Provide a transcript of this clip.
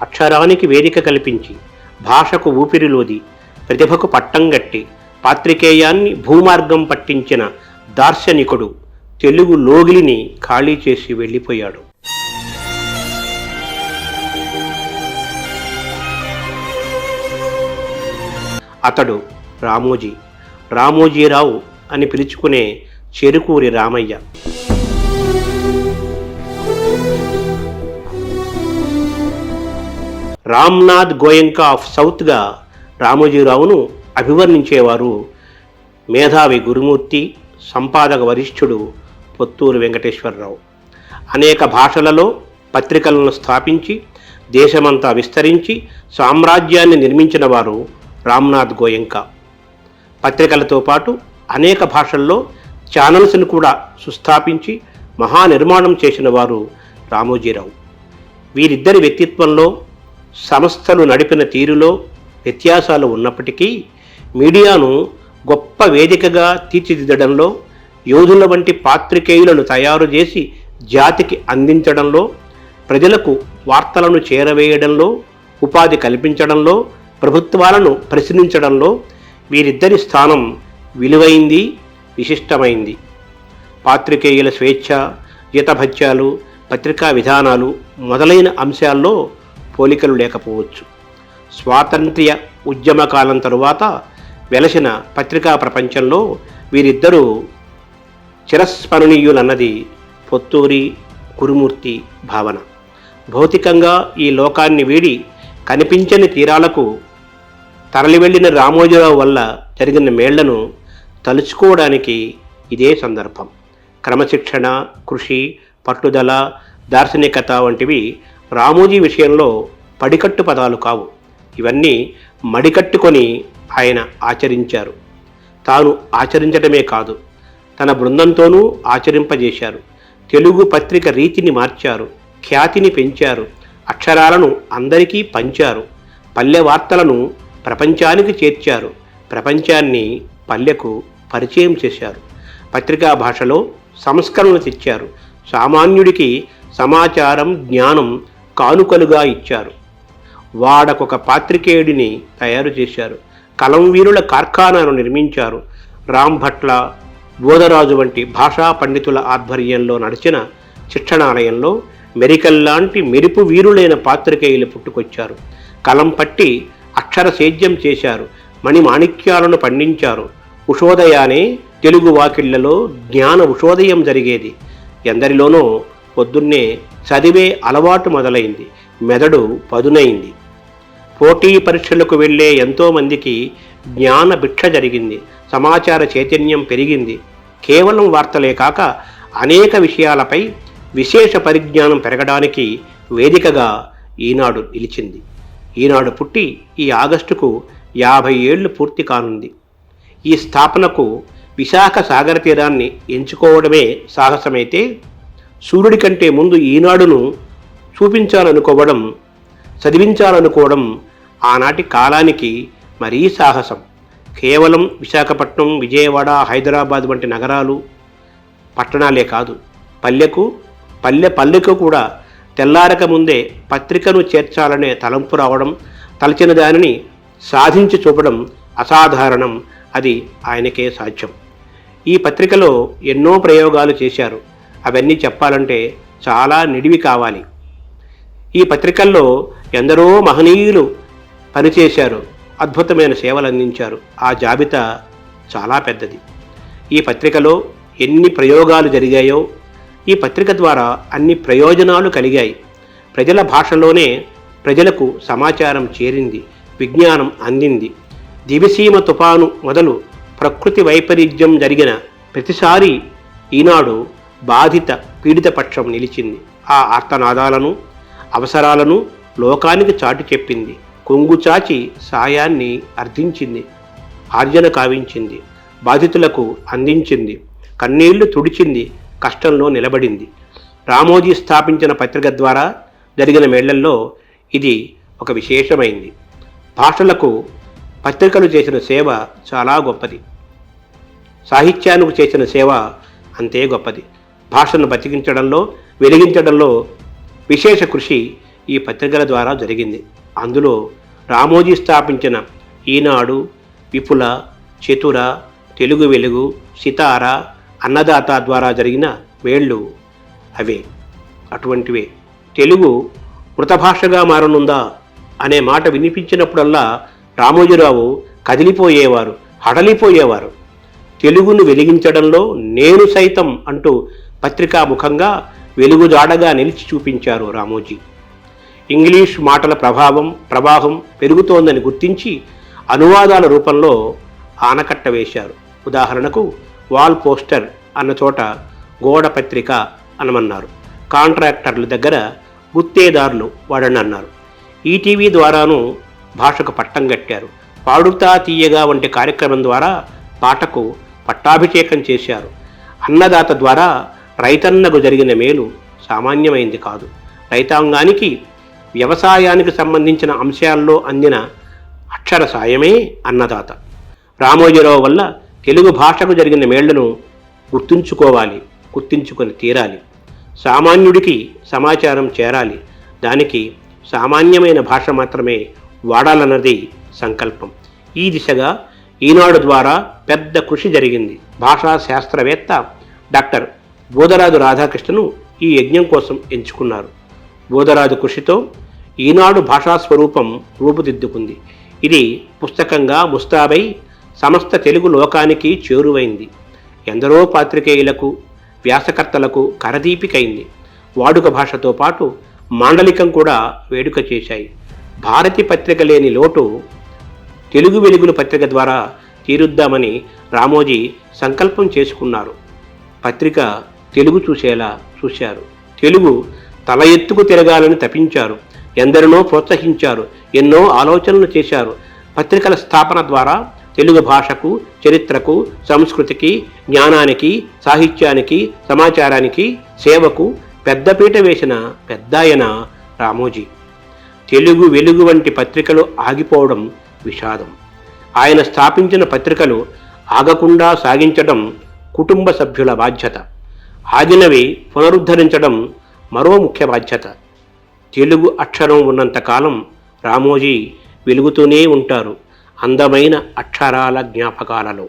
అక్షరానికి వేదిక కల్పించి, భాషకు ఊపిరిలోది, ప్రతిభకు పట్టం గట్టి, పాత్రికేయాన్ని భూమార్గం పట్టించిన దార్శనికుడు తెలుగు లోగిలిని ఖాళీ చేసి వెళ్ళిపోయాడు. అతడు రామోజీరావు అని పిలుచుకునే చెరుకూరి రామయ్య. రామ్నాథ్ గోయంకా ఆఫ్ సౌత్గా రామోజీరావును అభివర్ణించేవారు మేధావి గురుమూర్తి, సంపాదక వరిష్ఠుడు పొత్తూరు వెంకటేశ్వరరావు. అనేక భాషలలో పత్రికలను స్థాపించి దేశమంతా విస్తరించి సామ్రాజ్యాన్ని నిర్మించిన వారు రామ్నాథ్ గోయంకా. పత్రికలతో పాటు అనేక భాషల్లో ఛానల్స్ను కూడా సుస్థాపించి మహానిర్మాణం చేసిన వారు రామోజీరావు. వీరిద్దరి వ్యక్తిత్వంలో, సంస్థలు నడిపిన తీరులో వ్యత్యాసాలు ఉన్నప్పటికీ మీడియాను గొప్ప వేదికగా తీర్చిదిద్దడంలో, యోధుల వంటి పాత్రికేయులను తయారు చేసి జాతికి అందించడంలో, ప్రజలకు వార్తలను చేరవేయడంలో, ఉపాధి కల్పించడంలో, ప్రభుత్వాలను ప్రశ్నించడంలో వీరిద్దరి స్థానం విలువైంది, విశిష్టమైంది. పాత్రికేయుల స్వేచ్ఛ, జీతభత్యాలు, పత్రికా విధానాలు మొదలైన అంశాల్లో పోలికలు లేకపోవచ్చు. స్వాతంత్ర్య ఉద్యమ కాలం తరువాత వెలసిన పత్రికా ప్రపంచంలో వీరిద్దరూ చిరస్మరణీయులన్నది పొత్తూరి, గురుమూర్తి భావన. భౌతికంగా ఈ లోకాన్ని వీడి కనిపించని తీరాలకు తరలివెళ్లిన రామోజీరావు వల్ల జరిగిన మేళ్లను తలుచుకోవడానికి ఇదే సందర్భం. క్రమశిక్షణ, కృషి, పట్టుదల, దార్శనికత వంటివి రామోజీ విషయంలో పడికట్టు పదాలు కావు. ఇవన్నీ మడికట్టుకొని ఆయన ఆచరించారు. తాను ఆచరించడమే కాదు, తన బృందంతోనూ ఆచరింపజేశారు. తెలుగు పత్రిక రీతిని మార్చారు, ఖ్యాతిని పెంచారు, అక్షరాలను అందరికీ పంచారు, పల్లె వార్తలను ప్రపంచానికి చేర్చారు, ప్రపంచాన్ని పల్లెకు పరిచయం చేశారు. పత్రికా భాషలో సంస్కరణలు తెచ్చారు, సామాన్యుడికి సమాచారం, జ్ఞానం కానుకలుగా ఇచ్చారు. వాడకొక పాత్రికేయుడిని తయారు చేశారు. కలం వీరుల కార్ఖానాను నిర్మించారు. రాంభట్ల, బోధరాజు వంటి భాషా పండితుల ఆధ్వర్యంలో నడిచిన శిక్షణాలయంలో మెరికల్లాంటి మెరుపు వీరులైన పాత్రికేయులు పుట్టుకొచ్చారు. కలం పట్టి అక్షర సేద్యం చేశారు. మణిమాణిక్యాలను పండించారు. ఉషోదయానే తెలుగు వాకిళ్లలో జ్ఞాన ఉషోదయం జరిగేది. ఎందరిలోనో పొద్దున్నే చదివే అలవాటు మొదలైంది. మెదడు పదునైంది. పోటీ పరీక్షలకు వెళ్ళే ఎంతోమందికి జ్ఞాన భిక్ష జరిగింది. సమాచార చైతన్యం పెరిగింది. కేవలం వార్తలే కాక అనేక విషయాలపై విశేష పరిజ్ఞానం పెరగడానికి వేదికగా ఈనాడు నిలిచింది. ఈనాడు పుట్టి ఈ ఆగస్టుకు 50 ఏళ్లు పూర్తి కానుంది. ఈ స్థాపనకు విశాఖ సాగర తీరాన్ని ఎంచుకోవడమే సాహసమైతే, సూర్యుడి కంటే ముందు ఈనాడును చూపించాలనుకోవడం, చదివించాలనుకోవడం ఆనాటి కాలానికి మరీ సాహసం. కేవలం విశాఖపట్నం, విజయవాడ, హైదరాబాద్ వంటి నగరాలు, పట్టణాలే కాదు, పల్లెకు కూడా తెల్లారక ముందే పత్రికను చేర్చాలనే తలంపు రావడం, తలచిన దానిని సాధించి చూపడం అసాధారణం. అది ఆయనకే సాధ్యం. ఈ పత్రికలో ఎన్నో ప్రయోగాలు చేశారు. అవన్నీ చెప్పాలంటే చాలా నిడివి కావాలి. ఈ పత్రికల్లో ఎందరో మహనీయులు పనిచేశారు, అద్భుతమైన సేవలు అందించారు. ఆ జాబితా చాలా పెద్దది. ఈ పత్రికలో ఎన్ని ప్రయోగాలు జరిగాయో, ఈ పత్రిక ద్వారా అన్ని ప్రయోజనాలు కలిగాయి. ప్రజల భాషలోనే ప్రజలకు సమాచారం చేరింది, విజ్ఞానం అందింది. దివిసీమ తుఫాను మొదలు ప్రకృతి వైపరీత్యం జరిగిన ప్రతిసారి ఈనాడు బాధిత పీడిత పక్షం నిలిచింది. ఆ ఆర్తనాదాలను, అవసరాలను లోకానికి చాటి చెప్పింది. కొంగు చాచి సాయాన్ని అర్థించింది, ఆర్జన కావించింది, బాధితులకు అందించింది, కన్నీళ్లు తుడిచింది, కష్టంలో నిలబడింది. రామోజీ స్థాపించిన పత్రిక ద్వారా జరిగిన మేళ్లల్లో ఇది ఒక విశేషమైంది. భాషలకు పత్రికలు చేసిన సేవ చాలా గొప్పది. సాహిత్యానికి చేసిన సేవ అంతే గొప్పది. భాషను బతికించడంలో, వెలిగించడంలో విశేష కృషి ఈ పత్రికల ద్వారా జరిగింది. అందులో రామోజీ స్థాపించిన ఈనాడు, విపుల, చతుర, తెలుగు వెలుగు, సితార, అన్నదాత ద్వారా జరిగిన వేళ్ళు అవే, అటువంటివే. తెలుగు మృత భాషగా మారనుందా అనే మాట వినిపించినప్పుడల్లా రామోజీరావు కదిలిపోయేవారు, హడలిపోయేవారు. తెలుగును వెలిగించడంలో నేను సైతం అంటూ పత్రికాముఖంగా వెలుగుజాడగా నిలిచి చూపించారు రామోజీ. ఇంగ్లీష్ మాటల ప్రవాహం పెరుగుతోందని గుర్తించి అనువాదాల రూపంలో ఆనకట్ట వేశారు. ఉదాహరణకు వాల్ పోస్టర్ అన్న చోట గోడ పత్రిక అనమన్నారు. కాంట్రాక్టర్ల దగ్గర గుత్తేదారులు వాడని అన్నారు. ఈటీవీ ద్వారాను భాషకు పట్టం కట్టారు. పాడుతా తీయగా వంటి కార్యక్రమం ద్వారా పాటకు పట్టాభిషేకం చేశారు. అన్నదాత ద్వారా రైతన్నకు జరిగిన మేలు సామాన్యమైంది కాదు. రైతాంగానికి వ్యవసాయానికి సంబంధించిన అంశాల్లో అందిన అక్షర సాయమే అన్నదాత. రామోజీరావు వల్ల తెలుగు భాషకు జరిగిన మేళ్లను గుర్తుంచుకొని తీరాలి. సామాన్యుడికి సమాచారం చేరాలి. దానికి సామాన్యమైన భాష మాత్రమే వాడాలన్నది సంకల్పం. ఈ దిశగా ఈనాడు ద్వారా పెద్ద కృషి జరిగింది. భాషా శాస్త్రవేత్త డాక్టర్ బోదరాజు రాధాకృష్ణను ఈ యజ్ఞం కోసం ఎంచుకున్నారు. బోదరాజు కృషితో ఈనాడు భాషా స్వరూపం రూపుదిద్దుకుంది. ఇది పుస్తకంగా ముస్తాబై సమస్త తెలుగు లోకానికి చేరువైంది. ఎందరో పాత్రికేయులకు, వ్యాసకర్తలకు కరదీపికైంది. వాడుక భాషతో పాటు మాండలికం కూడా వేడుక చేశాయి. భారతి పత్రిక లేని లోటు తెలుగు వెలుగుల పత్రిక ద్వారా తీరుద్దామని రామోజీ సంకల్పం చేసుకున్నారు. పత్రిక తెలుగు చూసేలా చూశారు. తెలుగు తల ఎత్తుకు తిరగాలని తపించారు. ఎందరినో ప్రోత్సహించారు. ఎన్నో ఆలోచనలు చేశారు. పత్రికల స్థాపన ద్వారా తెలుగు భాషకు, చరిత్రకు, సంస్కృతికి, జ్ఞానానికి, సాహిత్యానికి, సమాచారానికి, సేవకు పెద్దపీట వేసిన పెద్దాయన రామోజీ. తెలుగు వెలుగు వంటి పత్రికలు ఆగిపోవడం విషాదం. ఆయన స్థాపించిన పత్రికలు ఆగకుండా సాగించడం కుటుంబ సభ్యుల బాధ్యత. ఆగినవి పునరుద్ధరించడం మరో ముఖ్య బాధ్యత. తెలుగు అక్షరం ఉన్నంతకాలం రామోజీ వెలుగుతూనే ఉంటారు అందమైన అక్షరాల జ్ఞాపకాలలో.